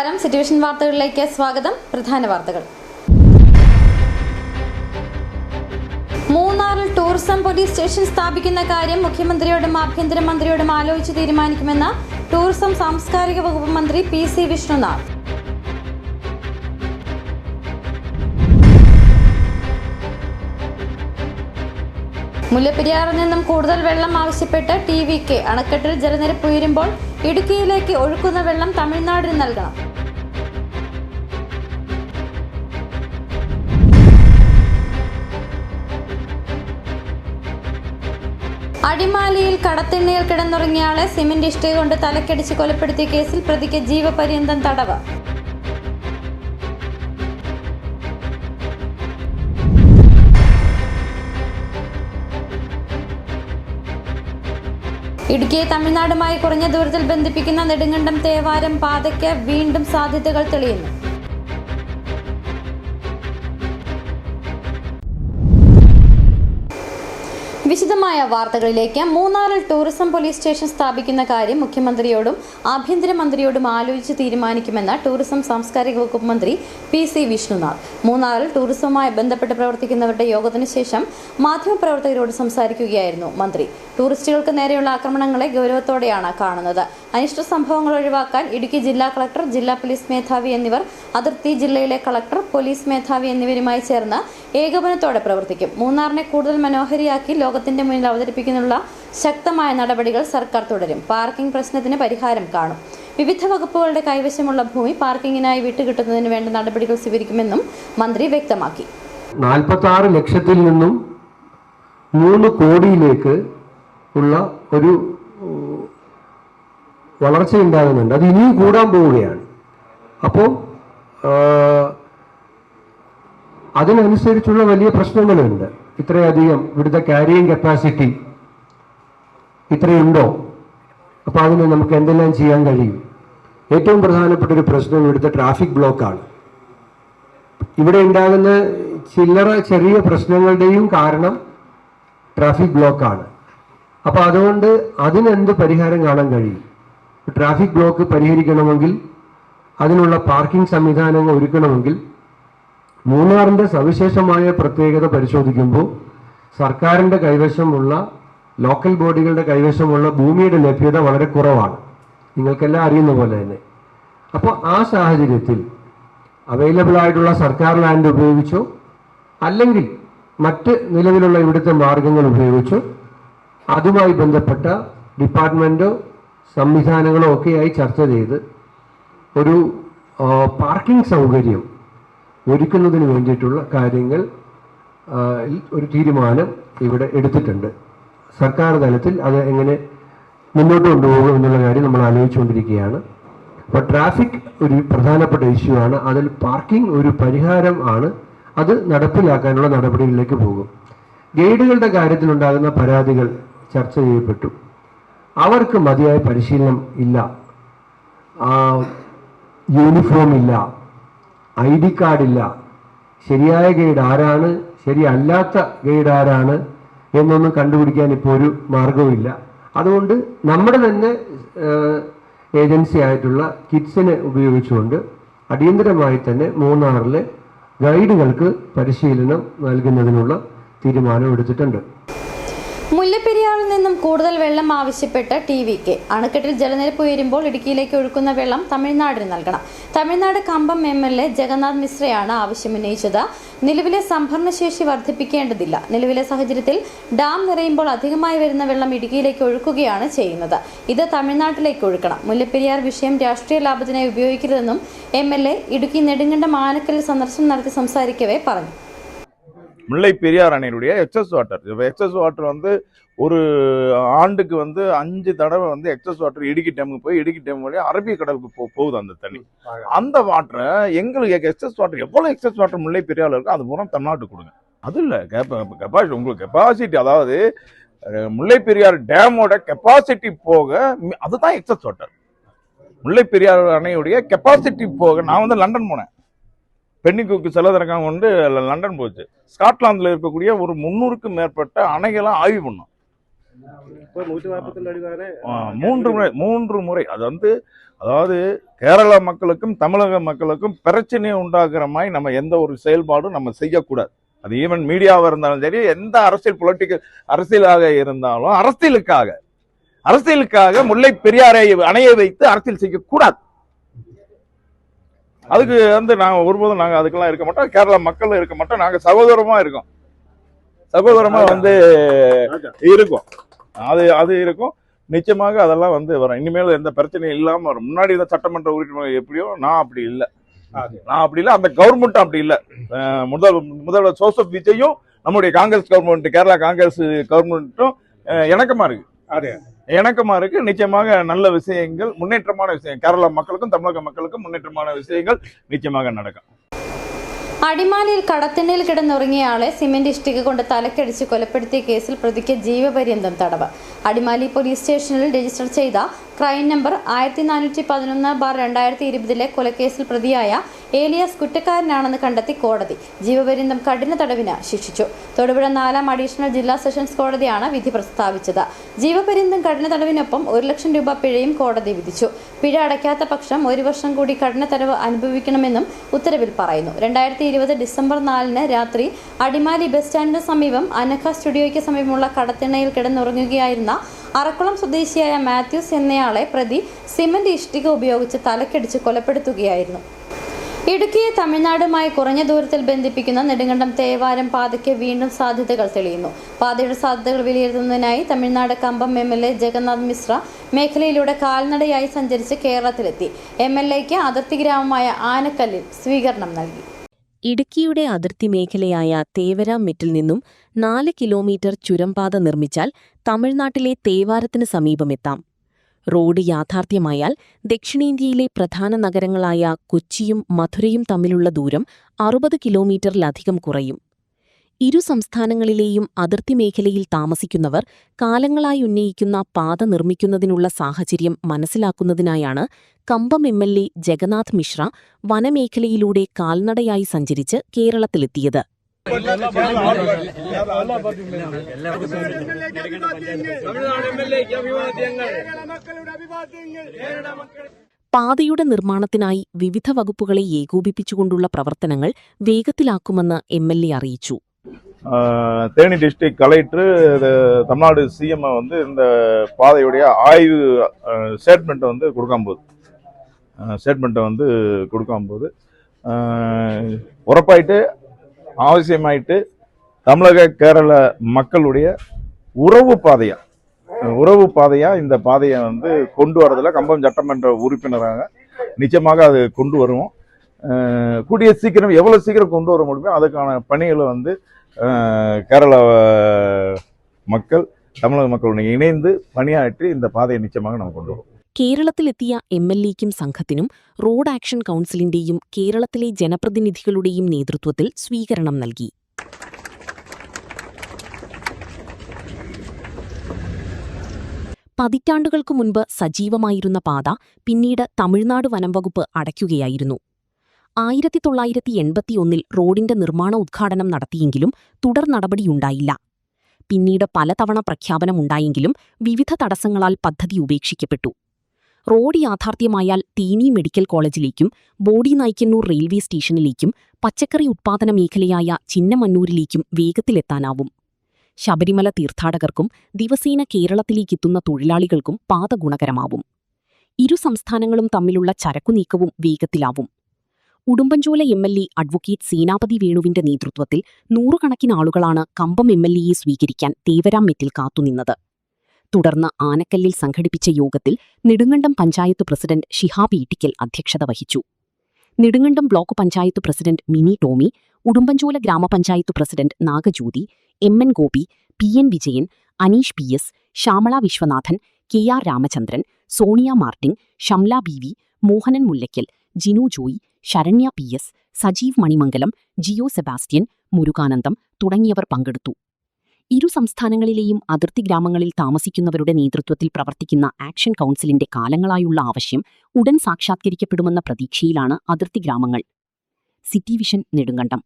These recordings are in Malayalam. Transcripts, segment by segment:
നമസ്കാരം. സിറ്റുവേഷൻ വാർത്തകളിലേക്ക് സ്വാഗതം. പ്രധാന വാർത്തകൾ. മൂന്നാറിൽ ടൂറിസം പോലീസ് സ്റ്റേഷൻ സ്ഥാപിക്കുന്ന കാര്യം മുഖ്യമന്ത്രിയോടും ആഭ്യന്തരമന്ത്രിയോടും ആലോചിച്ച് തീരുമാനിക്കുമെന്ന് ടൂറിസം സാംസ്കാരിക വകുപ്പ് മന്ത്രി PC വിഷ്ണുനാഥ്. മുല്ലപ്പെരിയാറിൽ നിന്നും കൂടുതൽ വെള്ളം ആവശ്യപ്പെട്ട് TVK അണക്കെട്ടിൽ ജലനിരപ്പ് ഉയരുമ്പോൾ ഇടുക്കിയിലേക്ക് ഒഴുക്കുന്ന വെള്ളം തമിഴ്നാടിന് നൽകണം. അടിമാലിയിൽ കടത്തിണ്ണയിൽ കിടന്നുറങ്ങിയയാളെ സിമന്റ് ഇഷ്ടിക കൊണ്ട് തലക്കടിച്ച് കൊലപ്പെടുത്തിയ കേസിൽ പ്രതിക്ക് ജീവപര്യന്തം തടവ്. ഇടുക്കിയെ തമിഴ്നാടുമായി കുറഞ്ഞ ദൂരത്തിൽ ബന്ധിപ്പിക്കുന്ന നെടുങ്കണ്ടം തേവാരം പാതയ്ക്ക് വീണ്ടും സാധ്യതകൾ തെളിയുന്നു. വിശദമായ വാർത്തകളിലേക്ക്. മൂന്നാറിൽ ടൂറിസം പോലീസ് സ്റ്റേഷൻ സ്ഥാപിക്കുന്ന കാര്യം മുഖ്യമന്ത്രിയോടും ആഭ്യന്തരമന്ത്രിയോടും ആലോചിച്ച് തീരുമാനിക്കുമെന്ന് ടൂറിസം സാംസ്കാരിക വകുപ്പ് മന്ത്രി PC വിഷ്ണുനാഥ്. മൂന്നാറിൽ ടൂറിസവുമായി ബന്ധപ്പെട്ട് പ്രവർത്തിക്കുന്നവരുടെ യോഗത്തിന് ശേഷം മാധ്യമപ്രവർത്തകരോട് സംസാരിക്കുകയായിരുന്നു മന്ത്രി. ടൂറിസ്റ്റുകൾക്ക് നേരെയുള്ള ആക്രമണങ്ങളെ ഗൗരവത്തോടെയാണ് കാണുന്നത്. അനിഷ്ട സംഭവങ്ങൾ ഒഴിവാക്കാൻ ഇടുക്കി ജില്ലാ കളക്ടർ, ജില്ലാ പോലീസ് മേധാവി എന്നിവർ അതിർത്തി ജില്ലയിലെ കളക്ടർ, പോലീസ് മേധാവി എന്നിവരുമായി ചേർന്ന് ഏകോപനത്തോടെ പ്രവർത്തിക്കും. മൂന്നാറിനെ കൂടുതൽ മനോഹരിയാക്കി ലോകത്തിന്റെ മുന്നിൽ അവതരിപ്പിക്കുന്നതിനുള്ള ശക്തമായ നടപടികൾ സർക്കാർ തുടരും. പാർക്കിംഗ് പ്രശ്നത്തിന് പരിഹാരം കാണും. വിവിധ വകുപ്പുകളുടെ കൈവശമുള്ള ഭൂമി പാർക്കിങ്ങിനായി വിട്ടുകിട്ടുന്നതിന് വേണ്ട നടപടികൾ സ്വീകരിക്കുമെന്നും മന്ത്രി വ്യക്തമാക്കി. 46 ലക്ഷത്തിൽ നിന്നും 3 കോടിയിലേക്ക് ഉള്ള ഒരു വളർച്ചയുണ്ടാകുന്നുണ്ട്. അത് ഇനിയും കൂടാൻ പോവുകയാണ്. അപ്പോൾ അതിനനുസരിച്ചുള്ള വലിയ പ്രശ്നങ്ങളുണ്ട്. ഇത്രയധികം ഇവിടുത്തെ ക്യാരിയിങ് കപ്പാസിറ്റി ഇത്രയുണ്ടോ? അപ്പോൾ അതിന് നമുക്ക് എന്തെല്ലാം ചെയ്യാൻ കഴിയും? ഏറ്റവും പ്രധാനപ്പെട്ട ഒരു പ്രശ്നം ഇവിടുത്തെ ട്രാഫിക് ബ്ലോക്കാണ്. ഇവിടെ ഉണ്ടാകുന്ന ചെറിയ പ്രശ്നങ്ങളുടെയും കാരണം ട്രാഫിക് ബ്ലോക്കാണ്. അപ്പോൾ അതുകൊണ്ട് അതിനെന്ത് പരിഹാരം കാണാൻ കഴിയും? ട്രാഫിക് ബ്ലോക്ക് പരിഹരിക്കണമെങ്കിൽ, അതിനുള്ള പാർക്കിംഗ് സംവിധാനങ്ങൾ ഒരുക്കണമെങ്കിൽ മൂന്നാറിൻ്റെ സവിശേഷമായ പ്രത്യേകത പരിശോധിക്കുമ്പോൾ സർക്കാരിൻ്റെ കൈവശമുള്ള, ലോക്കൽ ബോഡികളുടെ കൈവശമുള്ള ഭൂമിയുടെ ലഭ്യത വളരെ കുറവാണ്. നിങ്ങൾക്കെല്ലാം അറിയുന്ന പോലെ തന്നെ. അപ്പോൾ ആ സാഹചര്യത്തിൽ അവൈലബിൾ ആയിട്ടുള്ള സർക്കാർ ലാൻഡ് ഉപയോഗിച്ചോ അല്ലെങ്കിൽ മറ്റ് നിലവിലുള്ള ഇവിടുത്തെ മാർഗങ്ങൾ ഉപയോഗിച്ചോ അതുമായി ബന്ധപ്പെട്ട ഡിപ്പാർട്ട്മെൻറ്റോ സംവിധാനങ്ങളോ ഒക്കെയായി ചർച്ച ചെയ്ത് ഒരു പാർക്കിംഗ് സൗകര്യം ഒരുക്കുന്നതിന് വേണ്ടിയിട്ടുള്ള കാര്യങ്ങൾ ഒരു തീരുമാനം ഇവിടെ എടുത്തിട്ടുണ്ട്. സർക്കാർ തലത്തിൽ അത് എങ്ങനെ മുന്നോട്ട് കൊണ്ടുപോകും എന്നുള്ള കാര്യം നമ്മൾ ആലോചിച്ചുകൊണ്ടിരിക്കുകയാണ്. അപ്പോൾ ട്രാഫിക് ഒരു പ്രധാനപ്പെട്ട ഇഷ്യൂ ആണ്. അതിൽ പാർക്കിംഗ് ഒരു പരിഹാരം ആണ്. അത് നടപ്പിലാക്കാനുള്ള നടപടികളിലേക്ക് പോകും. ഗൈഡുകളുടെ കാര്യത്തിലുണ്ടാകുന്ന പരാതികൾ ചർച്ച ചെയ്യപ്പെട്ടു. അവർക്ക് മതിയായ പരിശീലനം ഇല്ല, യൂണിഫോം ഇല്ല, ID കാർഡില്ല, ശരിയായ ഗൈഡ് ആരാണ്, ശരിയല്ലാത്ത ഗൈഡ് ആരാണ് എന്നൊന്നും കണ്ടുപിടിക്കാൻ ഇപ്പോൾ ഒരു മാർഗവുമില്ല. അതുകൊണ്ട് നമ്മുടെ തന്നെ ഏജൻസി ആയിട്ടുള്ള കിഡ്സിനെ ഉപയോഗിച്ചുകൊണ്ട് അടിയന്തരമായി തന്നെ മൂന്നാറിലെ ഗൈഡുകൾക്ക് പരിശീലനം നൽകുന്നതിനുള്ള തീരുമാനം എടുത്തിട്ടുണ്ട്. മുല്ലപ്പെരിയാറിൽ നിന്നും കൂടുതൽ വെള്ളം ആവശ്യപ്പെട്ട് TVK അണക്കെട്ടിൽ ജലനിരപ്പ് ഉയരുമ്പോൾ ഇടുക്കിയിലേക്ക് ഒഴുക്കുന്ന വെള്ളം തമിഴ്നാടിന് നൽകണം. തമിഴ്നാട് കമ്പം MLA ജഗന്നാഥ് മിശ്രയാണ് ആവശ്യമുന്നയിച്ചത്. നിലവിലെ സംഭരണശേഷി വർദ്ധിപ്പിക്കേണ്ടതില്ല. നിലവിലെ സാഹചര്യത്തിൽ ഡാം നിറയുമ്പോൾ അധികമായി വരുന്ന വെള്ളം ഇടുക്കിയിലേക്ക് ഒഴുക്കുകയാണ് ചെയ്യുന്നത്. ഇത് തമിഴ്നാട്ടിലേക്ക് ഒഴുക്കണം. മുല്ലപ്പെരിയാർ വിഷയം രാഷ്ട്രീയ ലാഭത്തിനായി ഉപയോഗിക്കരുതെന്നും MLA ഇടുക്കി നെടുങ്കണ്ടം ആനക്കലിൽ സന്ദർശനം നടത്തി സംസാരിക്കവേ പറഞ്ഞു. முல்லை பெரியார் அணையினுடைய எக்ஸஸ் வாட்டர், இப்போ எக்ஸஸ் வாட்டர் வந்து ஒரு ஆண்டுக்கு வந்து 5 தடவை வந்து எக்ஸஸ் வாட்டர் இடுக்கி டேமுக்கு போய் இடுக்கி டேம் வழியாக அரபிக்கடலுக்கு போகுது அந்த தண்ணி. அந்த வாட்டரை எங்களுக்கு எக்ஸஸ் வாட்டர் எவ்வளோ எக்ஸஸ் வாட்டர் முல்லை பெரியாரில் இருக்கோ அது பூரா தமிழ்நாட்டுக்கு கொடுங்க. அது இல்லை கெப்பாசிட்டி, உங்களுக்கு கெப்பாசிட்டி, அதாவது முல்லை பெரியார் டேமோட கெப்பாசிட்டி போக அதுதான் எக்ஸஸ் வாட்டர். முல்லை பெரியார் அணையுடைய கெப்பாசிட்டி போக நான் வந்து லண்டன் போனேன். பெண்ணிக்கு செலவிறக்கம் கொண்டு லண்டன் போச்சு. ஸ்காட்லாந்தில் இருக்கக்கூடிய ஒரு 300க்கும் மேற்பட்ட அணைகளை ஆய்வு பண்ணோம். இப்போ 142 அடி தானே 3 முறை அது வந்து அதாவது கேரள மக்களுக்கும் தமிழக மக்களுக்கும் பிரச்சனையை உண்டாக்குற மாதிரி நம்ம எந்த ஒரு செயல்பாடும் நம்ம செய்யக்கூடாது. அது ஈவன் மீடியாவா இருந்தாலும் சரி, எந்த பொலிட்டிக்கல் அரசியலாக இருந்தாலும் அரசியலுக்காக முல்லை பெரியாரை அணைய வைத்து அரசியல் செய்யக்கூடாது. அதுக்கு வந்து நாங்க ஒருபோதும் அதுக்கெல்லாம் இருக்க மாட்டோம். கேரள மக்கள் இருக்க மாட்டோம். நாங்க சகோதரமா இருக்கோம், வந்து இருக்கும். அது இருக்கும். நிச்சயமாக அதெல்லாம் வந்து வரும். இனிமேல் எந்த பிரச்சனையும் இல்லாம வரும். முன்னாடி இந்த சட்டமன்ற உறுப்பினர் எப்படியோ நான் அப்படி இல்லை. அந்த கவர்மெண்ட் அப்படி இல்லை. முதல்வர் ஜோசப் விஜயும் நம்முடைய காங்கிரஸ் கவர்மெண்ட், கேரளா காங்கிரஸ் கவர்மெண்ட்டும் இணக்கமா இருக்கு. நிச்சயமாக நல்ல விஷயங்கள், முன்னேற்றமான விஷயம், கேரளா மக்களுக்கும் தமிழக மக்களுக்கும் മുന്നേറ്റமான விஷயங்கள் நிச்சயமாக நடக்கும். അടിമാലിയിൽ കടത്തിണ്ണയിൽ കിടന്നുറങ്ങിയ ആളെ സിമന്റ് ഇഷ്ടിക കൊണ്ട് തലക്കടിച്ച് കൊലപ്പെടുത്തിയ കേസിൽ പ്രതിക്ക് ജീവപര്യന്തം തടവ്. അടിമാലി പോലീസ് സ്റ്റേഷനിൽ രജിസ്റ്റർ ചെയ്ത ക്രൈം നമ്പർ 1411/2020 കൊലക്കേസിൽ പ്രതിയായ ഏലിയാസ് കുറ്റക്കാരനാണെന്ന് കണ്ടെത്തി കോടതി ജീവപര്യന്തം കഠിന തടവിന് ശിക്ഷിച്ചു. തൊടുപുഴ 4ാം അഡീഷണൽ ജില്ലാ സെഷൻസ് കോടതിയാണ് വിധി പ്രസ്താവിച്ചത്. ജീവപര്യന്തം കഠിന തടവിനൊപ്പം 1 ലക്ഷം രൂപ പിഴയും കോടതി വിധിച്ചു. പിഴ അടയ്ക്കാത്ത പക്ഷം 1 വർഷം കൂടി കഠിന തടവ് അനുഭവിക്കണമെന്നും ഉത്തരവിൽ പറയുന്നു. 2020 ഡിസംബർ 4-ന് രാത്രി അടിമാലി ബസ് സ്റ്റാൻഡിന് സമീപം അനഘ സ്റ്റുഡിയോയ്ക്ക് സമീപമുള്ള കടത്തിണ്ണയിൽ കിടന്നുറങ്ങുകയായിരുന്ന അറക്കുളം സ്വദേശിയായ മാത്യൂസ് എന്നയാളെ പ്രതി സിമന്റ് ഇഷ്ടിക ഉപയോഗിച്ച് തലക്കടിച്ച് കൊലപ്പെടുത്തുകയായിരുന്നു. ഇടുക്കിയെ തമിഴ്നാടുമായി കുറഞ്ഞ ദൂരത്തിൽ ബന്ധിപ്പിക്കുന്ന നെടുങ്കണ്ടം തേവാരം പാതയ്ക്ക് വീണ്ടും സാധ്യതകൾ തെളിയുന്നു. പാതയുടെ സാധ്യതകൾ വിലയിരുത്തുന്നതിനായി തമിഴ്നാട് കമ്പം MLA ജഗന്നാഥ് മിശ്ര മേഖലയിലൂടെ കാൽനടയായി സഞ്ചരിച്ച് കേരളത്തിലെത്തി. MLAയ്ക്ക് അതിർത്തി ഗ്രാമമായ ആനക്കല്ലിൽ സ്വീകരണം നൽകി. ഇടുക്കിയുടെ അതിർത്തി മേഖലയായ തേവരാമെട്ടിൽ നിന്നും 4 കിലോമീറ്റർ ചുരംപാത നിർമ്മിച്ചാൽ തമിഴ്നാട്ടിലെ തേവാരത്തിന് സമീപമെത്താം. റോഡ് യാഥാർത്ഥ്യമായാൽ ദക്ഷിണേന്ത്യയിലെ പ്രധാന നഗരങ്ങളായ കൊച്ചിയും മധുരയും തമ്മിലുള്ള ദൂരം 60 കിലോമീറ്ററിലധികം കുറയും. ഇരു സംസ്ഥാനങ്ങളിലെയും അതിർത്തി മേഖലയിൽ താമസിക്കുന്നവർ കാലങ്ങളായി ഉന്നയിക്കുന്ന പാത നിർമ്മിക്കുന്നതിനുള്ള സാഹചര്യം മനസ്സിലാക്കുന്നതിനായാണ് കമ്പം MLA ജഗന്നാഥ് മിശ്ര വനമേഖലയിലൂടെ കാൽനടയായി സഞ്ചരിച്ച് കേരളത്തിലെത്തിയത്. പാതയുടെ നിർമ്മാണത്തിനായി വിവിധ വകുപ്പുകളെ ഏകോപിപ്പിച്ചുകൊണ്ടുള്ള പ്രവർത്തനങ്ങൾ വേഗത്തിലാക്കുമെന്ന് MLA അറിയിച്ചു. Theni district collector Tamil Nadu CM வந்து இந்த பாதையுடைய ஆய்வு ஸ்டேட்மெண்ட்டை வந்து கொடுக்கும்போது உறப்பாயிட்டு அவசியமாயிட்டு தமிழக கேரள மக்களுடைய உறவு பாதையா இந்த பாதையை வந்து கொண்டு வரதுல கம்பம் சட்டமன்ற உறுப்பினராக நிச்சயமாக அது கொண்டு வருவோம். கூடிய சீக்கிரம் எவ்வளவு சீக்கிரம் கொண்டு வர முடியுமோ அதுக்கான பணிகளை வந்து கேரள மக்கள் தமிழக மக்களுடன் இணைந்து பணியாற்றி இந்த பாதையை நிச்சயமாக நாம் கொண்டு வரும். കേരളത്തിലെത്തിയ MLAയ്ക്കും സംഘത്തിനും റോഡ് ആക്ഷൻ കൗൺസിലിന്റെയും കേരളത്തിലെ ജനപ്രതിനിധികളുടെയും നേതൃത്വത്തിൽ സ്വീകരണം നൽകി. പതിറ്റാണ്ടുകൾക്കു മുൻപ് സജീവമായിരുന്ന പാത പിന്നീട് തമിഴ്നാട് വനംവകുപ്പ് അടയ്ക്കുകയായിരുന്നു. 1981 റോഡിന്റെ നിർമ്മാണ ഉദ്ഘാടനം നടത്തിയെങ്കിലും തുടർ നടപടിയുണ്ടായില്ല. പിന്നീട് പലതവണ പ്രഖ്യാപനമുണ്ടായെങ്കിലും വിവിധ തടസ്സങ്ങളാൽ പദ്ധതി ഉപേക്ഷിക്കപ്പെട്ടു. റോഡ് യാഥാർത്ഥ്യമായാൽ തേനി മെഡിക്കൽ കോളേജിലേക്കും ബോഡി നായ്ക്കന്നൂർ റെയിൽവേ സ്റ്റേഷനിലേക്കും പച്ചക്കറി ഉത്പാദന മേഖലയായ ചിന്നമന്നൂരിലേക്കും വേഗത്തിലെത്താനാവും. ശബരിമല തീർത്ഥാടകർക്കും ദിവസേന കേരളത്തിലേക്കെത്തുന്ന തൊഴിലാളികൾക്കും പാത ഗുണകരമാവും. ഇരു സംസ്ഥാനങ്ങളും തമ്മിലുള്ള ചരക്കുനീക്കവും വേഗത്തിലാവും. ഉടുമ്പൻചോല MLA അഡ്വക്കേറ്റ് സേനാപതി വേണുവിന്റെ നേതൃത്വത്തിൽ 100 കണക്കിന് ആളുകളാണ് കമ്പം MLAയെ സ്വീകരിക്കാൻ തേവരാമെട്ടിൽ കാത്തുനിന്നത്. തുടർന്ന് ആനക്കല്ലിൽ സംഘടിപ്പിച്ച യോഗത്തിൽ നെടുങ്കണ്ടം പഞ്ചായത്ത് പ്രസിഡന്റ് ഷിഹാബ് ഈട്ടിക്കൽ അധ്യക്ഷത വഹിച്ചു. നെടുങ്കണ്ടം ബ്ലോക്ക് പഞ്ചായത്ത് പ്രസിഡന്റ് മിനി ടോമി, ഉടുമ്പൻചോല ഗ്രാമപഞ്ചായത്ത് president Nagajyothi, MN Gopi, PN Vijayan, Aneesh PS, Shyamala Viswanathan, KR Ramachandran, Sonia Martin, Shamla BV, Mohanan Mullackal, Jinu Joy, Saranya PS, Sajeev Manimangalam, Jio Sebastian, Murukanandam തുടങ്ങിയവർ പങ്കെടുത്തു. ഇരു സംസ്ഥാനങ്ങളിലെയും അതിർത്തി ഗ്രാമങ്ങളിൽ താമസിക്കുന്നവരുടെ നേതൃത്വത്തിൽ പ്രവർത്തിക്കുന്ന ആക്ഷൻ കൗൺസിലിന്റെ കാലങ്ങളായുള്ള ആവശ്യം ഉടൻ സാക്ഷാത്കരിക്കപ്പെടുമെന്ന പ്രതീക്ഷയിലാണ് അതിർത്തി ഗ്രാമങ്ങൾ. City vision Nedumkandam.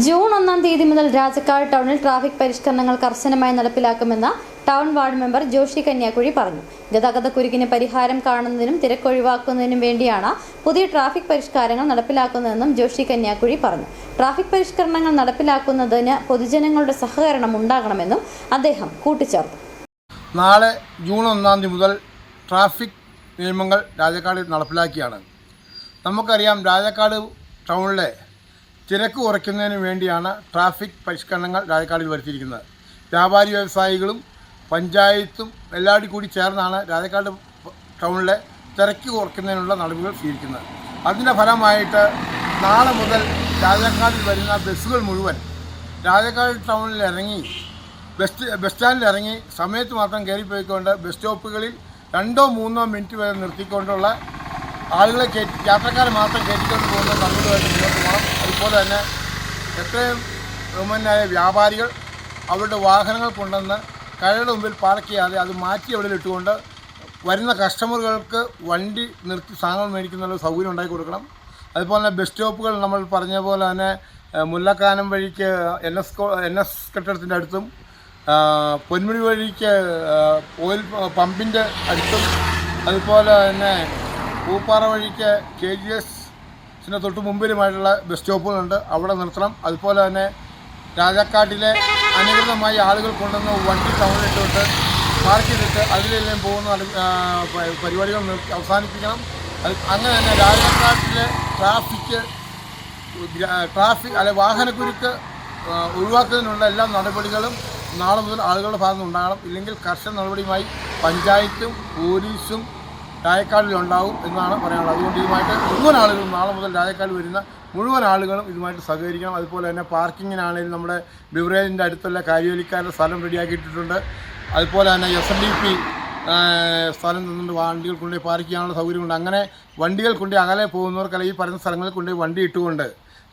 ജൂൺ 1 തീയതി മുതൽ രാജക്കാട് ടൗണിൽ ട്രാഫിക് പരിഷ്കരണങ്ങൾ കർശനമായി നടപ്പിലാക്കുമെന്ന് town ward member Joshi Kanyakuzhy പറഞ്ഞു. ഗതാഗതക്കുരുക്കിന് പരിഹാരം കാണുന്നതിനും തിരക്കൊഴിവാക്കുന്നതിനും വേണ്ടിയാണ് പുതിയ ട്രാഫിക് പരിഷ്കാരങ്ങൾ നടപ്പിലാക്കുന്നതെന്നും ജോഷി കന്യാക്കുഴി പറഞ്ഞു. ട്രാഫിക് പരിഷ്കരണങ്ങൾ നടപ്പിലാക്കുന്നതിന് പൊതുജനങ്ങളുടെ സഹകരണം ഉണ്ടാകണമെന്നും അദ്ദേഹം കൂട്ടിച്ചേർത്തു. നാളെ ജൂൺ 1 തീയതി മുതൽ ട്രാഫിക് നിയമങ്ങൾ രാജക്കാടിൽ നടപ്പിലാക്കിയാണ്. നമുക്കറിയാം, രാജക്കാട് ടൗണിലെ തിരക്ക് കുറയ്ക്കുന്നതിന് വേണ്ടിയാണ് ട്രാഫിക് പരിഷ്കരണങ്ങൾ രാജക്കാടിൽ വരുത്തിയിരിക്കുന്നത്. വ്യാപാരി വ്യവസായികളും പഞ്ചായത്തും എല്ലാവരും കൂടി ചേർന്നാണ് രാജക്കാട് ടൗണിലെ തിരക്ക് കുറയ്ക്കുന്നതിനുള്ള നടപടികൾ സ്വീകരിക്കുന്നത്. അതിൻ്റെ ഫലമായിട്ട് നാളെ മുതൽ രാജക്കാടിൽ വരുന്ന ബസ്സുകൾ മുഴുവൻ രാജക്കാട് ടൗണിൽ ഇറങ്ങി ബസ് സ്റ്റാൻഡിൽ ഇറങ്ങി സമയത്ത് മാത്രം കയറിപ്പോയിക്കൊണ്ട് ബസ് സ്റ്റോപ്പുകളിൽ 2-3 മിനിറ്റ് വരെ നിർത്തിക്കൊണ്ടുള്ള ആളുകളെ യാത്രക്കാരെ മാത്രം കയറ്റിക്കൊണ്ട് പോകുന്ന നടപടികളായിട്ട് മുന്നോട്ട് പോകണം. അതുപോലെ തന്നെ എത്രയും ബഹുമാന്യരായ വ്യാപാരികൾ അവരുടെ വാഹനങ്ങൾ കൊണ്ടുവന്ന് കടയുടെ മുമ്പിൽ പാർക്ക് ചെയ്യാതെ അത് മാറ്റി അവിടെ ഇട്ടുകൊണ്ട് വരുന്ന കസ്റ്റമറുകൾക്ക് വണ്ടി നിർത്തി സാധനങ്ങൾ മേടിക്കുന്ന സൗകര്യം ഉണ്ടാക്കി കൊടുക്കണം. അതുപോലെ തന്നെ ബസ് സ്റ്റോപ്പുകൾ നമ്മൾ പറഞ്ഞ പോലെ തന്നെ മുല്ലക്കാനം വഴിക്ക് NS കെട്ടിടത്തിൻ്റെ അടുത്തും പൊന്മുടി വഴിക്ക് ഓയിൽ പമ്പിൻ്റെ അടുത്തും അതുപോലെ തന്നെ പൂപ്പാറ വഴിക്ക് KGSന് തൊട്ട് മുമ്പിലുമായിട്ടുള്ള ബസ് സ്റ്റോപ്പുകളുണ്ട്, അവിടെ നിർത്തണം. അതുപോലെ തന്നെ രാജാക്കാട്ടിലെ അനധികൃതമായി ആളുകൾ കൊണ്ടുവന്ന് വണ്ടി ടൗണിലിട്ടിട്ട് പാർക്ക് ചെയ്തിട്ട് അതിലെല്ലാം പോകുന്ന പരിപാടികൾ അവസാനിപ്പിക്കണം. അങ്ങനെ തന്നെ രാജാക്കാട്ടിലെ ട്രാഫിക് അല്ലെ വാഹനക്കുരുക്ക് ഒഴിവാക്കുന്നതിനുള്ള എല്ലാ നടപടികളും നാളെ മുതൽ ആളുകളുടെ ഭാഗത്ത് ഉണ്ടാകണം. ഇല്ലെങ്കിൽ കർശന നടപടിയുമായി പഞ്ചായത്തും പോലീസും രാജക്കാടിലുണ്ടാവും എന്നാണ് പറയാനുള്ളത്. അതുകൊണ്ട് ഇതുമായിട്ട് മുഴുവൻ ആളുകളും നാളെ മുതൽ രാജക്കാട് വരുന്ന മുഴുവൻ ആളുകളും ഇതുമായിട്ട് സഹകരിക്കണം. അതുപോലെ തന്നെ പാർക്കിങ്ങിനാണെങ്കിലും നമ്മുടെ ബിവറേജിൻ്റെ അടുത്തുള്ള കാര്യവലിക്കാരുടെ സ്ഥലം റെഡിയാക്കിയിട്ടുണ്ട്. അതുപോലെ തന്നെ SNDP സ്ഥലം തന്നിട്ട് വണ്ടികൾ കൊണ്ടുപോയി പാർക്ക് ചെയ്യാനുള്ള സൗകര്യമുണ്ട്. അങ്ങനെ വണ്ടികൾ കൊണ്ടുപോയി അകലെ പോകുന്നവർക്കല്ല ഈ പറയുന്ന സ്ഥലങ്ങളിൽ കൊണ്ടുപോയി വണ്ടി ഇട്ടുകൊണ്ട്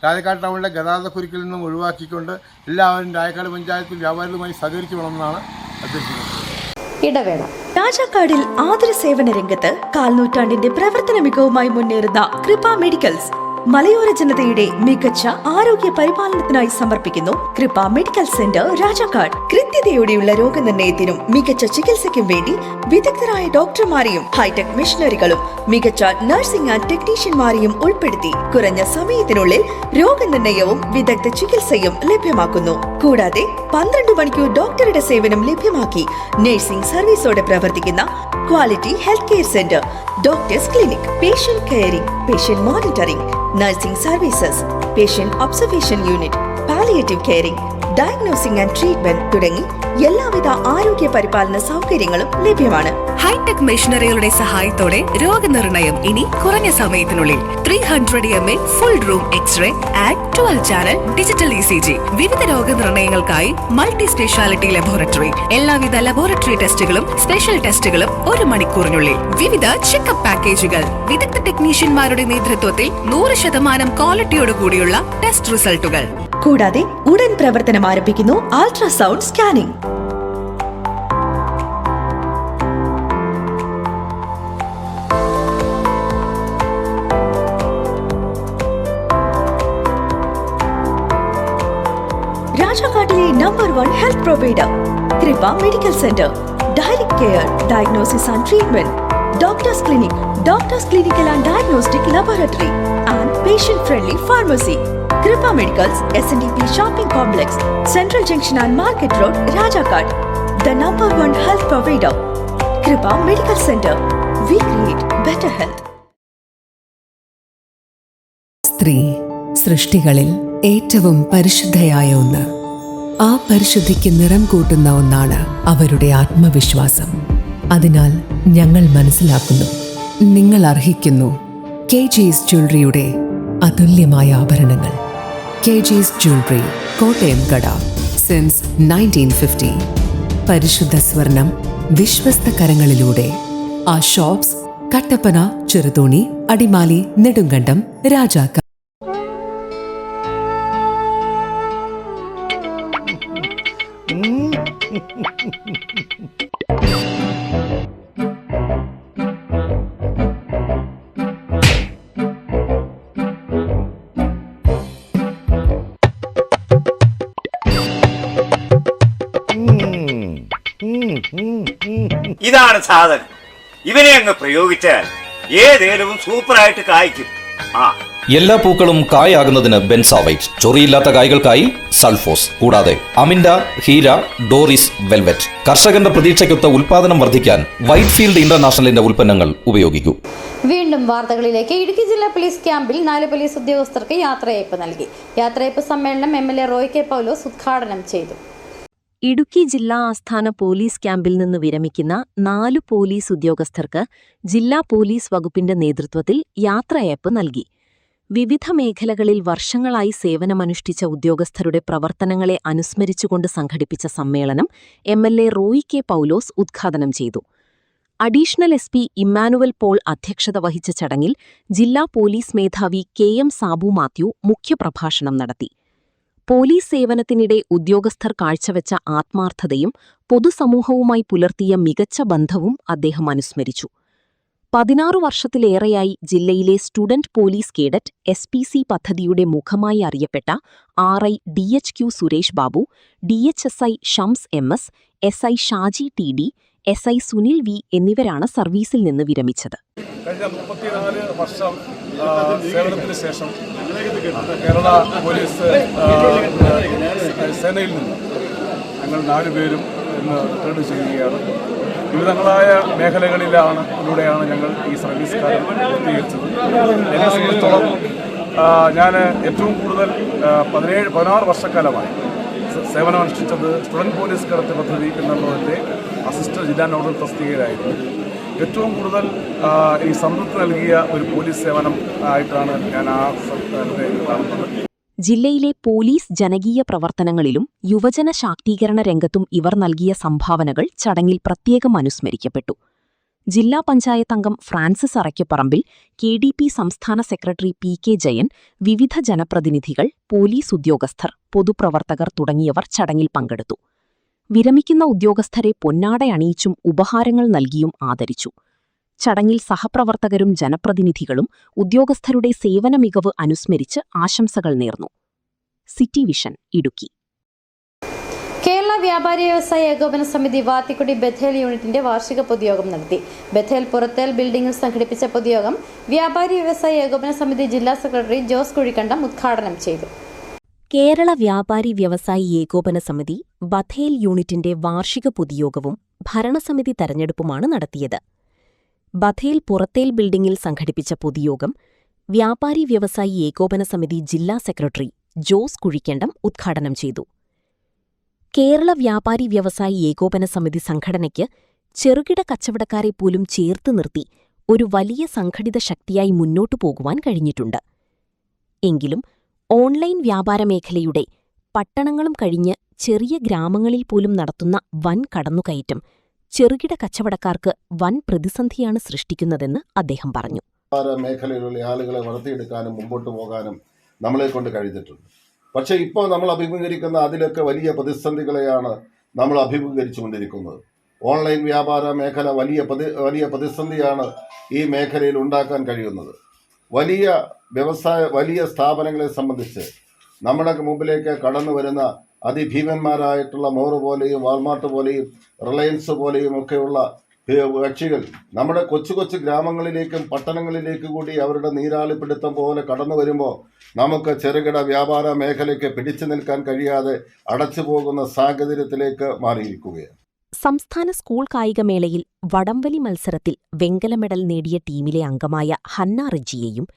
രാജക്കാട് ടൗണിലെ ഗതാഗതക്കുരുക്കിൽ നിന്നും ഒഴിവാക്കിക്കൊണ്ട് എല്ലാവരും രാജക്കാട് പഞ്ചായത്തിൽ വ്യാപാരികളുമായി സഹകരിക്കണമെന്നാണ് അഭ്യർത്ഥിക്കുന്നത്. ഇടവേള. രാജാക്കാടിൽ ആതുര സേവന രംഗത്ത് കാൽനൂറ്റാണ്ടിന്റെ പ്രവർത്തന മികവുമായി മുന്നേറുന്ന കൃപ മെഡിക്കൽസ് മലയോര ജനതയുടെ മികച്ച ആരോഗ്യ പരിപാലനത്തിനായി സമർപ്പിക്കുന്നു കൃപ മെഡിക്കൽ സെന്റർ രാജാക്കാട്. കൃത്യതയോടെയുള്ള രോഗനിർണയത്തിനും മികച്ച ചികിത്സയ്ക്കും വേണ്ടി വിദഗ്ധരായ ഡോക്ടർമാരെയും ഹൈടെക് മെഷീനറികളും മികച്ച നഴ്സിംഗ് ആൻഡ് ടെക്നീഷ്യന്മാരെയും ഉൾപ്പെടുത്തി കുറഞ്ഞ സമയത്തിനുള്ളിൽ രോഗനിർണയവും വിദഗ്ധ ചികിത്സയും ലഭ്യമാക്കുന്നു. കൂടാതെ 12 മണിക്കൂർ ഡോക്ടറുടെ സേവനം ലഭ്യമാക്കി നഴ്സിംഗ് സർവീസോടെ പ്രവർത്തിക്കുന്ന quality health care centre, doctors clinic, patient caring, patient monitoring, nursing services, patient observation unit, palliative caring, diagnosing and treatment തുടങ്ങി എല്ലാവിധ ആരോഗ്യ പരിപാലന സൗകര്യങ്ങളും ലഭ്യമാണ്. ഹൈടെക് മെഷീനറികളുടെ സഹായത്തോടെ രോഗനിർണയം ഇനി കുറഞ്ഞ സമയത്തിനുള്ളിൽ 300 ml full room x-ray and 12 channel digital ECG, വിവിധ രോഗനിർണയങ്ങൾക്കായി മൾട്ടി സ്പെഷ്യാലിറ്റി ലബോറട്ടറി, എല്ലാവിധ ലബോറട്ടറി ടെസ്റ്റുകളും സ്പെഷ്യൽ ടെസ്റ്റുകളും 1 മണിക്കൂറിനുള്ളിൽ, വിവിധ ചെക്കപ്പ് പാക്കേജുകൾ, വിദഗ്ധ ടെക്നീഷ്യന്മാരുടെ നേതൃത്വത്തിൽ 100% ക്വാളിറ്റിയോടുകൂടിയുള്ള ടെസ്റ്റ് റിസൾട്ടുകൾ. കൂടാതെ ഉടൻ പ്രവർത്തനം ആരംഭിക്കുന്നു അൾട്രാസൗണ്ട് സ്കാനിംഗ്. രാജാക്കാട്ടിലെ number 1 health provider Kripa medical centre. Direct care, diagnosis and treatment, doctors clinic, doctors clinical and diagnostic laboratory and patient friendly pharmacy. Kripa Medicals, SNDP Shopping Complex, Central Junction and Market Road, Rajakad. The number 1 health provider. Kripa Medical Center. We create better health. സ്ത്രീ സൃഷ്ടികളിൽ ഏറ്റവും പരിശുദ്ധയായ ഒന്ന്. ആ പരിശുദ്ധിക്ക് നിറം കൂട്ടുന്ന ഒന്നാണ് അവരുടെ ആത്മവിശ്വാസം. അതിനാൽ ഞങ്ങൾ മനസ്സിലാക്കുന്നു, നിങ്ങൾ അർഹിക്കുന്നു KG's ജ്വല്ലറിയുടെ അതുല്യമായ ആഭരണങ്ങൾ. KG's ജ്വല്ലറി, കോട്ടയം കട, സിൻസ് 1950. പരിശുദ്ധ സ്വർണം വിശ്വസ്ത കരങ്ങളിലൂടെ. ആ ഷോപ്സ് കട്ടപ്പന, ചെറുതോണി, അടിമാലി, നെടുങ്കണ്ടം, രാജാക്കാട്. ഇതാണ് സാധനം. ഇവനെ അങ്ങ് പ്രയോഗിച്ചാൽ ഏതേലും സൂപ്പറായിട്ട് കായ്ക്കും. എല്ലാ പൂക്കളും കായാകുന്നതിന് ബെൻസാവൈറ്റ്, ചൊറിയില്ലാത്ത കായ്കൾക്കായി സൾഫോസ്, കൂടാതെ അമിൻഡ, ഹീര, ഡോറിസ്, വെൽവെറ്റ്. കർഷകന്റെ പ്രതീക്ഷയ്ക്കൊത്ത ഉൽപാദനം വർദ്ധിക്കാൻ വൈറ്റ്ഫീൽഡ് ഇന്റർനാഷണലിന്റെ ഉൽപ്പന്നങ്ങൾ ഉപയോഗിക്കൂ. വീണ്ടും വാർത്തകളിലേക്ക്. ഇടുക്കി ജില്ലാ പോലീസ് ക്യാമ്പിൽ 4 പോലീസ് ഉദ്യോഗസ്ഥർക്ക് യാത്രയയപ്പ് നൽകി. യാത്രയയപ്പ് സമ്മേളനം MLA റോയ് കെ പൗലോസ് ഉദ്ഘാടനം ചെയ്തു. ഇടുക്കി ജില്ലാ ആസ്ഥാന പോലീസ് ക്യാമ്പിൽ നിന്ന് വിരമിക്കുന്ന 4 പോലീസ് ഉദ്യോഗസ്ഥർക്ക് ജില്ലാ പോലീസ് വകുപ്പിന്റെ നേതൃത്വത്തിൽ യാത്രയയപ്പ് നൽകി. വിവിധ മേഖലകളിൽ വർഷങ്ങളായി സേവനമനുഷ്ഠിച്ച ഉദ്യോഗസ്ഥരുടെ പ്രവർത്തനങ്ങളെ അനുസ്മരിച്ചുകൊണ്ട് സംഘടിപ്പിച്ച സമ്മേളനം MLA റോയ് കെ പൗലോസ് ഉദ്ഘാടനം ചെയ്തു. അഡീഷണൽ SP ഇമ്മാനുവൽ പോൾ അധ്യക്ഷത വഹിച്ച ചടങ്ങിൽ ജില്ലാ പോലീസ് മേധാവി KM സാബു മാത്യു മുഖ്യപ്രഭാഷണം നടത്തി. പോലീസ് സേവനത്തിനിടെ ഉദ്യോഗസ്ഥർ കാഴ്ചവെച്ച ആത്മാർത്ഥതയും പൊതുസമൂഹവുമായി പുലർത്തിയ മികച്ച ബന്ധവും അദ്ദേഹം അനുസ്മരിച്ചു. 16 വർഷത്തിലേറെയായി ജില്ലയിലെ സ്റ്റുഡന്റ് പോലീസ് കേഡറ്റ് SPC പദ്ധതിയുടെ മുഖമായി അറിയപ്പെട്ട RI DHQ Suresh Babu, DHSI Shams MS, SI Shaji TD, SI Sunil V എന്നിവരാണ് സർവീസിൽ നിന്ന് വിരമിച്ചത്. കഴിഞ്ഞ 34 വർഷം സേവനത്തിന് ശേഷം കേരള പോലീസ് സേനയിൽ നിന്ന് ഞങ്ങൾ 4 പേരും ഇന്ന് റിട്ടയർഡ് ചെയ്യുകയാണ്. വിവിധങ്ങളായ മേഖലകളിലൂടെയാണ് ഞങ്ങൾ ഈ സർവീസ് കാലം പൂർത്തീകരിച്ചത്. എന്നെ സംബന്ധിച്ചിടത്തോളം ഞാൻ ഏറ്റവും കൂടുതൽ 16 വർഷക്കാലമായി സേവനമനുഷ്ഠിച്ചത് സ്റ്റുഡൻറ് പോലീസ് കേഡറ്റ് പദ്ധതി എന്നുള്ളതിൻ്റെ അസിസ്റ്റന്റ് ജില്ലാ നോഡൽ തസ്തികയിലായിരുന്നു. ഏറ്റവും കൂടുതൽ ഈ സംതൃപ്തി നൽകിയ ഒരു പോലീസ് സേവനം ആയിട്ടാണ് ഞാൻ ആ സർക്കാരിനെ കാണുന്നത്. ജില്ലയിലെ പോലീസ് ജനകീയ പ്രവർത്തനങ്ങളിലും യുവജന ശാക്തീകരണ രംഗത്തും ഇവർ നൽകിയ സംഭാവനകൾ ചടങ്ങിൽ പ്രത്യേകം അനുസ്മരിക്കപ്പെട്ടു. ജില്ലാ പഞ്ചായത്ത് അംഗം ഫ്രാൻസിസ് അറയ്ക്കപ്പറമ്പിൽ, KDP സംസ്ഥാന സെക്രട്ടറി PK ജയൻ, വിവിധ ജനപ്രതിനിധികൾ, പോലീസ് ഉദ്യോഗസ്ഥർ, പൊതുപ്രവർത്തകർ തുടങ്ങിയവർ ചടങ്ങിൽ പങ്കെടുത്തു. വിരമിക്കുന്ന ഉദ്യോഗസ്ഥരെ പൊന്നാടയണിയിച്ചും ഉപഹാരങ്ങൾ നൽകിയും ആദരിച്ചു. ചടങ്ങിൽ സഹപ്രവർത്തകരും ജനപ്രതിനിധികളും ഉദ്യോഗസ്ഥരുടെ സേവന മികവ് അനുസ്മരിച്ച് ആശംസകൾ നേർന്നു. City vision Idukki. കേരള വ്യാപാരി വ്യവസായ ഏകോപന സമിതി വാത്തിക്കുടി ബഥേൽ യൂണിറ്റിന്റെ വാർഷിക പൊതുയോഗം നടത്തി. ബഥേൽ പുറത്തേൽ ബിൽഡിംഗിൽ സംഘടിപ്പിച്ച പൊതുയോഗം വ്യാപാരി വ്യവസായ ഏകോപന സമിതി ജില്ലാ സെക്രട്ടറി ജോസ് കുഴിക്കണ്ടം ഉദ്ഘാടനം ചെയ്തു. കേരള വ്യാപാരി വ്യവസായി ഏകോപന സമിതി ബഥേൽ യൂണിറ്റിന്റെ വാർഷിക പൊതുയോഗവും ഭരണസമിതി തെരഞ്ഞെടുപ്പുമാണ് നടത്തിയത്. ബഥേൽ പുറത്തേൽ ബിൽഡിംഗിൽ സംഘടിപ്പിച്ച പൊതുയോഗം വ്യാപാരി വ്യവസായി ഏകോപന സമിതി ജില്ലാ സെക്രട്ടറി ജോസ് കുഴിക്കണ്ടം ഉദ്ഘാടനം ചെയ്തു. കേരള വ്യാപാരി വ്യവസായി ഏകോപന സമിതി സംഘടനയ്ക്ക് ചെറുകിട കച്ചവടക്കാരെ പോലും ചേർത്ത് നിർത്തി ഒരു വലിയ സംഘടിത ശക്തിയായി മുന്നോട്ടു പോകുവാൻ കഴിഞ്ഞിട്ടുണ്ട്. എങ്കിലും ഓൺലൈൻ വ്യാപാര മേഖലയുടെ പട്ടണങ്ങളും കഴിഞ്ഞ് ചെറിയ ഗ്രാമങ്ങളിൽ പോലും നടത്തുന്ന വൻ കടന്നുകയറ്റം ചെറുകിട കച്ചവടക്കാർക്ക് വൻ പ്രതിസന്ധിയാണ് സൃഷ്ടിക്കുന്നതെന്ന് അദ്ദേഹം പറഞ്ഞു. മേഖലയിലുള്ള ആളുകളെ വളർത്തിയെടുക്കാനും മുമ്പോട്ട് പോകാനും നമ്മളെ കൊണ്ട് കഴിഞ്ഞിട്ടുണ്ട്. പക്ഷേ ഇപ്പോൾ നമ്മൾ അഭിമുഖീകരിക്കുന്ന അതിലൊക്കെ വലിയ പ്രതിസന്ധികളെയാണ് നമ്മൾ അഭിമുഖീകരിച്ചുകൊണ്ടിരിക്കുന്നത്. ഓൺലൈൻ വ്യാപാര മേഖല വലിയ പ്രതിസന്ധിയാണ് ഈ മേഖലയിൽ ഉണ്ടാക്കാൻ കഴിയുന്നത്. വലിയ സ്ഥാപനങ്ങളെ സംബന്ധിച്ച് നമ്മുടെ മുമ്പിലേക്ക് കടന്നു വരുന്ന അതിഭീമന്മാരായിട്ടുള്ള മോറ് പോലെയും വാൾമാർട്ട് പോലെയും റിലയൻസ് പോലെയും ഒക്കെയുള്ള കക്ഷികൾ നമ്മുടെ കൊച്ചു ഗ്രാമങ്ങളിലേക്കും പട്ടണങ്ങളിലേക്കും കൂടി അവരുടെ നീരാളിപ്പിടുത്തം പോലെ കടന്നു വരുമ്പോൾ നമുക്ക് ചെറുകിട വ്യാപാര മേഖലയ്ക്ക് പിടിച്ചു നിൽക്കാൻ കഴിയാതെ അടച്ചു പോകുന്ന സാഹചര്യത്തിലേക്ക് മാറിയിരിക്കുകയാണ്. സംസ്ഥാന സ്കൂൾ കായികമേളയിൽ വടംവലി മത്സരത്തിൽ വെങ്കല മെഡൽ നേടിയ ടീമിലെ അംഗമായ ഹന്ന റെജിയെയും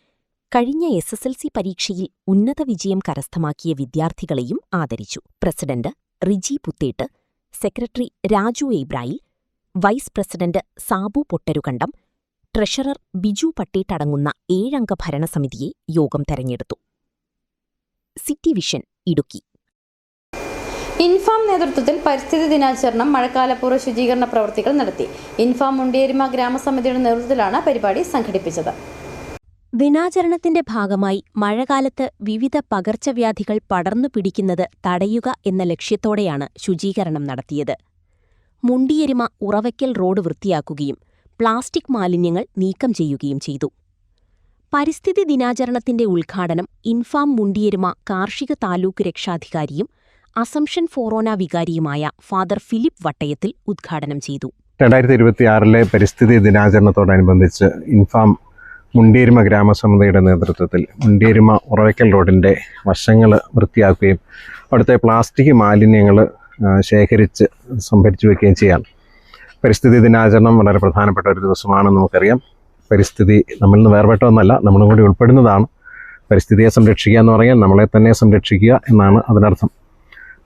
കഴിഞ്ഞ SSLC പരീക്ഷയിൽ ഉന്നത വിജയം കരസ്ഥമാക്കിയ വിദ്യാർത്ഥികളെയും ആദരിച്ചു. President Riji Puthettu, secretary Raju Ebrayil, vice president Sabu Pottarukandam, treasurer Biju പട്ടേട്ടടങ്ങുന്ന 7 അംഗ ഭരണസമിതിയെ യോഗം തെരഞ്ഞെടുത്തു. City vision Idukki. ഇൻഫാം നേതൃത്വത്തിൽ പരിസ്ഥിതി ദിനാചരണം മഴക്കാലപൂർവ്വ ശുചീകരണ പ്രവൃത്തികൾ നടത്തി. ഇൻഫാം മുണ്ടിയേരിമ ഗ്രാമസമിതിയുടെ നേതൃത്വത്തിലാണ് പരിപാടി സംഘടിപ്പിച്ചത്. ദിനാചരണത്തിന്റെ ഭാഗമായി മഴക്കാലത്ത് വിവിധ പകർച്ചവ്യാധികൾ പടർന്നു പിടിക്കുന്നത് തടയുക എന്ന ലക്ഷ്യത്തോടെയാണ് ശുചീകരണം നടത്തിയത്. മുണ്ടിയെരുമ ഉറവയ്ക്കൽ റോഡ് വൃത്തിയാക്കുകയും പ്ലാസ്റ്റിക് മാലിന്യങ്ങൾ നീക്കം ചെയ്യുകയും ചെയ്തു. പരിസ്ഥിതി ദിനാചരണത്തിന്റെ ഉദ്ഘാടനം ഇൻഫാം മുണ്ടിയെരുമ കാർഷിക taluk രക്ഷാധികാരിയും assumption Forane വികാരിയുമായ father Philip വട്ടയത്തിൽ ഉദ്ഘാടനം ചെയ്തു. 2026 പരിസ്ഥിതി ദിനാചരണത്തോടനുബന്ധിച്ച് ഇൻഫാം മുണ്ടിയരിമ ഗ്രാമസമിതിയുടെ നേതൃത്വത്തിൽ മുണ്ടിയരിമ ഉറവയ്ക്കൽ റോഡിൻ്റെ വശങ്ങൾ വൃത്തിയാക്കുകയും അവിടുത്തെ പ്ലാസ്റ്റിക് മാലിന്യങ്ങൾ ശേഖരിച്ച് സംഭരിച്ചു വയ്ക്കുകയും ചെയ്യാം. പരിസ്ഥിതി ദിനാചരണം വളരെ പ്രധാനപ്പെട്ട ഒരു ദിവസമാണെന്ന് നമുക്കറിയാം. പരിസ്ഥിതി നമ്മളിൽ നിന്ന് വേർപെട്ട ഒന്നല്ല, നമ്മളും കൂടി ഉൾപ്പെടുന്നതാണ്. പരിസ്ഥിതിയെ സംരക്ഷിക്കുക എന്ന് പറഞ്ഞാൽ നമ്മളെ തന്നെ സംരക്ഷിക്കുക എന്നാണ് അതിനർത്ഥം.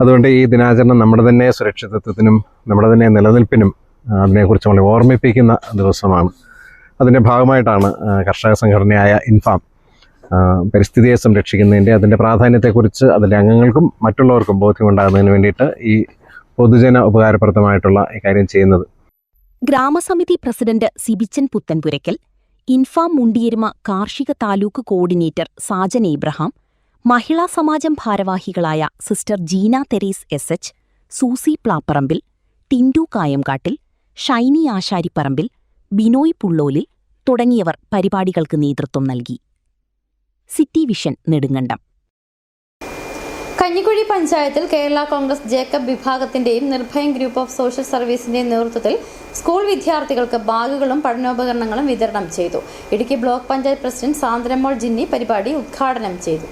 അതുകൊണ്ട് ഈ ദിനാചരണം നമ്മുടെ തന്നെ സുരക്ഷിതത്വത്തിനും നമ്മുടെ തന്നെ നിലനിൽപ്പിനും അതിനെക്കുറിച്ച് നമ്മളെ ഓർമ്മിപ്പിക്കുന്ന ദിവസമാണ്. അതിൻ്റെ ഭാഗമായിട്ടാണ് കർഷക സംഘടനയായ ഇൻഫാം പരിസ്ഥിതിയെ സംരക്ഷിക്കുന്നതിൻ്റെ അതിൻ്റെ പ്രാധാന്യത്തെക്കുറിച്ച് അതിൻ്റെ അംഗങ്ങൾക്കും മറ്റുള്ളവർക്കും ബോധ്യമുണ്ടാകുന്നതിന് വേണ്ടിയിട്ട് ഈ പൊതുജന ഉപകാരപ്രദമായിട്ടുള്ള ഈ കാര്യം ചെയ്യുന്നത്. ഗ്രാമസമിതി പ്രസിഡന്റ് സിബിച്ചൻ പുത്തൻപുരയ്ക്കൽ, ഇൻഫാം മുണ്ടിയരിമ കാർഷിക താലൂക്ക് കോർഡിനേറ്റർ സാജൻ ഏബ്രഹാം, മഹിളാ സമാജം ഭാരവാഹികളായ സിസ്റ്റർ ജീന തെരേസ് SH, സൂസി പ്ലാപ്പറമ്പിൽ, ടിൻഡു കായംകാട്ടിൽ, ഷൈനി ആശാരിപ്പറമ്പിൽ, ബിനോയ് പുള്ളോലിൽ തുടങ്ങിയവർ പരിപാടികൾക്ക് നേതൃത്വം നൽകി. City vision Nedumkandam. കഞ്ഞിക്കുഴി പഞ്ചായത്തിൽ Kerala Congress Jacob വിഭാഗത്തിന്റെയും Nirbhayam group of social സർവീസിന്റെയും നേതൃത്വത്തിൽ സ്കൂൾ വിദ്യാർത്ഥികൾക്ക് ബാഗുകളും പഠനോപകരണങ്ങളും വിതരണം ചെയ്തു. ഇടുക്കി ബ്ലോക്ക് പഞ്ചായത്ത് പ്രസിഡന്റ് സാന്ദ്രമോൾ ജിന്നി പരിപാടി ഉദ്ഘാടനം ചെയ്തു.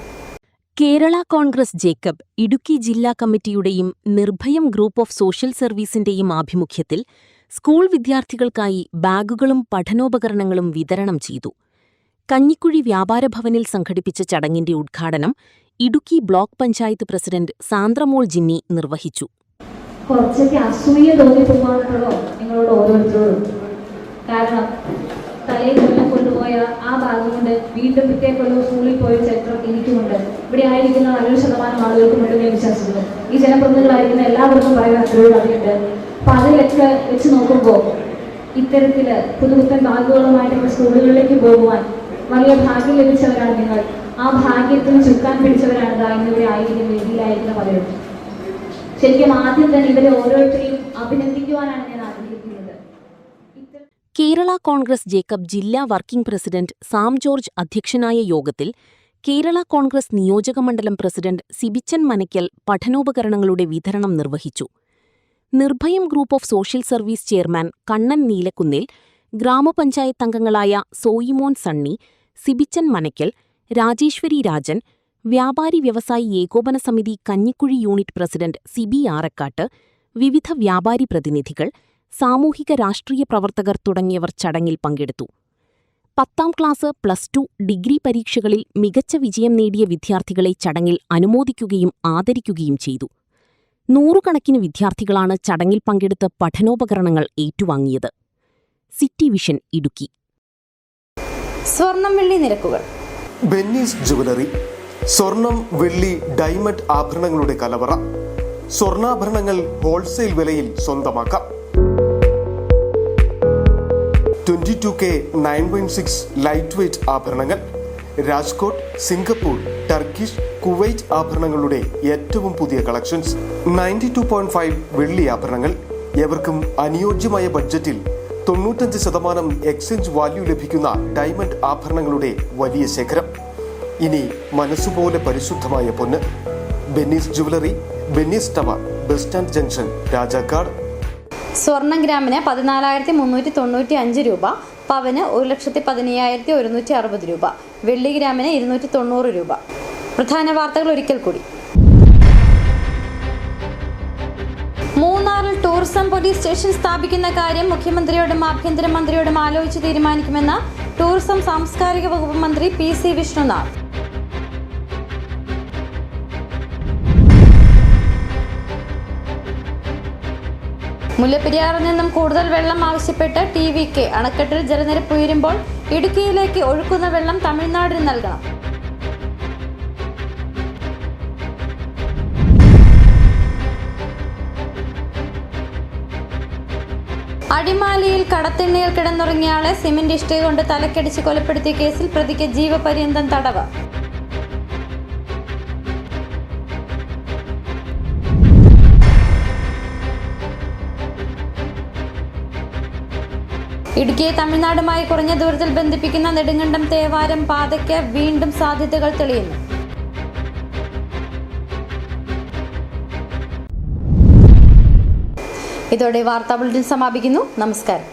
കേരള കോൺഗ്രസ് ജേക്കബ് ഇടുക്കി ജില്ലാ കമ്മിറ്റിയുടെയും നിർഭയം ഗ്രൂപ്പ് ഓഫ് സോഷ്യൽ സർവീസിന്റെയും ആഭിമുഖ്യത്തിൽ സ്കൂൾ വിദ്യാർത്ഥികൾക്കായി ബാഗുകളും പഠനോപകരണങ്ങളും വിതരണം ചെയ്തു. കഞ്ഞിക്കുഴി വ്യാപാരഭവനിൽ സംഘടിപ്പിച്ച ചടങ്ങിന്റെ ഉദ്ഘാടനം ഇടുക്കി ബ്ലോക്ക് പഞ്ചായത്ത് പ്രസിഡന്റ് സാന്ദ്രമോൾ ജിന്നി നിർവഹിച്ചു. കുറച്ചൊക്കെ അസൂയ തോന്നിപ്പോകാറുണ്ടോ നിങ്ങളോട് ഓരോരുത്തരോടും? കാരണം തലയിൽ കൊല്ലം കൊണ്ടുപോയ ആ ബാഗ് കൊണ്ട് വീണ്ടും പിറ്റേ കൊല്ലം സ്കൂളിൽ പോയ ചരിത്രം എനിക്കുമുണ്ട്. ഇവിടെ ആയിരിക്കുന്ന 100% ആളുകൾക്ക് மட்டுமே വിശ്വസിക്കുന്നു. ഈ ജനപ്രതിനിധികളായിരിക്കുന്ന എല്ലാവർക്കും പറയുന്ന അത്രയും അറിയുണ്ട്. അപ്പൊ അതിലൊക്കെ വെച്ച് നോക്കുമ്പോൾ ഇത്തരത്തില് പുതുപുത്തൻ ബാഗുകളുമായിട്ട് സ്കൂളുകളിലേക്ക് പോകുവാൻ വലിയ ഭാഗ്യം ലഭിച്ചവരാണ് നിങ്ങൾ. ആ ഭാഗ്യത്തിന് ചുക്കാൻ പിടിച്ചവരാണ് ഇന്നിവിടെ ആയിരിക്കുന്ന വേദിയിലായിരിക്കുന്ന പലരും. ശരിക്കും ആദ്യം തന്നെ ഇവരെ ഓരോരുത്തരെയും അഭിനന്ദിക്കുവാനാണ് ഞാൻ ആഗ്രഹിക്കുന്നത്. കേരള കോൺഗ്രസ് ജേക്കബ് ജില്ലാ വർക്കിംഗ് പ്രസിഡന്റ് സാം ജോർജ് അധ്യക്ഷനായ യോഗത്തിൽ കേരള കോൺഗ്രസ് നിയോജകമണ്ഡലം പ്രസിഡന്റ് സിബിച്ചൻ മനയ്ക്കൽ പഠനോപകരണങ്ങളുടെ വിതരണം നിർവഹിച്ചു. Nirbhayam group of social service chairman Kannan Neelakunnil, ഗ്രാമപഞ്ചായത്ത് അംഗങ്ങളായ സോയിമോൻ സണ്ണി, സിബിച്ചൻ മനയ്ക്കൽ, രാജേശ്വരി രാജൻ, വ്യാപാരി വ്യവസായി ഏകോപന സമിതി കഞ്ഞിക്കുഴി യൂണിറ്റ് പ്രസിഡന്റ് സിബി ആറക്കാട്ട്, വിവിധ വ്യാപാരി പ്രതിനിധികൾ, സാമൂഹിക രാഷ്ട്രീയ പ്രവർത്തകർ തുടങ്ങിയവർ ചടങ്ങിൽ പങ്കെടുത്തു. 10ാം ക്ലാസ്, +2, ഡിഗ്രി പരീക്ഷകളിൽ മികച്ച വിജയം നേടിയ വിദ്യാർത്ഥികളെ ചടങ്ങിൽ അനുമോദിക്കുകയും ആദരിക്കുകയും ചെയ്തു. 100 കണക്കിന് വിദ്യാർത്ഥികളാണ് ചടങ്ങിൽ പങ്കെടുത്ത് പഠനോപകരണങ്ങൾ ഏറ്റുവാങ്ങിയത്. City vision Idukki. സ്വർണം വെള്ളി നിരക്കുകൾ. ബെന്നീസ് ജുവലറി, സ്വർണം, വെള്ളി, ഡയമണ്ട് ആഭരണങ്ങളുടെ കലവറ. സ്വർണ്ണാഭരണങ്ങൾ ഹോൾസെയിൽ വിലയിൽ സ്വന്തമാക്കാം. 22K 916 ലൈറ്റ് വെയ്റ്റ് ആഭരണങ്ങൾ, രാജ്കോട്ട്, സിംഗപ്പൂർ, ടർക്കിഷ്, കുവൈറ്റ് ആഭരണങ്ങളുടെ ഏറ്റവും പുതിയ കളക്ഷൻസ്. 92.5 വെള്ളി ആഭരണങ്ങൾ. എവർക്കും അനുയോജ്യമായ ബഡ്ജറ്റിൽ 95% എക്സ്ചേഞ്ച് വാല്യൂ ലഭിക്കുന്ന ഡയമണ്ട് ആഭരണങ്ങളുടെ വലിയ ശേഖരം. ഇനി മനസ്സുപോലെ പരിശുദ്ധമായ പൊന്ന്. Benny's jewellery, Benny's tower, bus stand junction, Rajakkad. സ്വർണം ഗ്രാമിന് 14,395 രൂപ, പവന് 1,15,160 രൂപ, വെള്ളി ഗ്രാമിന് 290 രൂപ. പ്രധാന വാർത്തകൾ ഒരിക്കൽ കൂടി. മൂന്നാറിൽ ടൂറിസം പോലീസ് സ്റ്റേഷൻ സ്ഥാപിക്കുന്ന കാര്യം മുഖ്യമന്ത്രിയോടും ആഭ്യന്തരമന്ത്രിയോടും ആലോചിച്ച് തീരുമാനിക്കുമെന്ന് ടൂറിസം സാംസ്കാരിക വകുപ്പ് മന്ത്രി PC വിഷ്ണുനാഥ്. മുല്ലപ്പെരിയാറിൽ നിന്നും കൂടുതൽ വെള്ളം ആവശ്യപ്പെട്ട് TVK അണക്കെട്ടിൽ ജലനിരപ്പ് ഉയരുമ്പോൾ ഇടുക്കിയിലേക്ക് ഒഴുക്കുന്ന വെള്ളം തമിഴ്നാടിന് നൽകണം. അടിമാലിയിൽ കടത്തിണ്ണയിൽ കിടന്നുറങ്ങിയയാളെ സിമന്റ് ഇഷ്ടിക കൊണ്ട് തലക്കടിച്ച് കൊലപ്പെടുത്തിയ കേസിൽ പ്രതിക്ക് ജീവപര്യന്തം തടവ്. ഇടുക്കിയെ തമിഴ്നാടുമായി കുറഞ്ഞ ദൂരത്തിൽ ബന്ധിപ്പിക്കുന്ന നെടുങ്കണ്ടം തേവാരം പാതയ്ക്ക് വീണ്ടും സാധ്യതകൾ തെളിയുന്നു. ഇതോടെ വാർത്താ ബുള്ളറ്റിൻ സമാപിക്കുന്നു. നമസ്കാരം.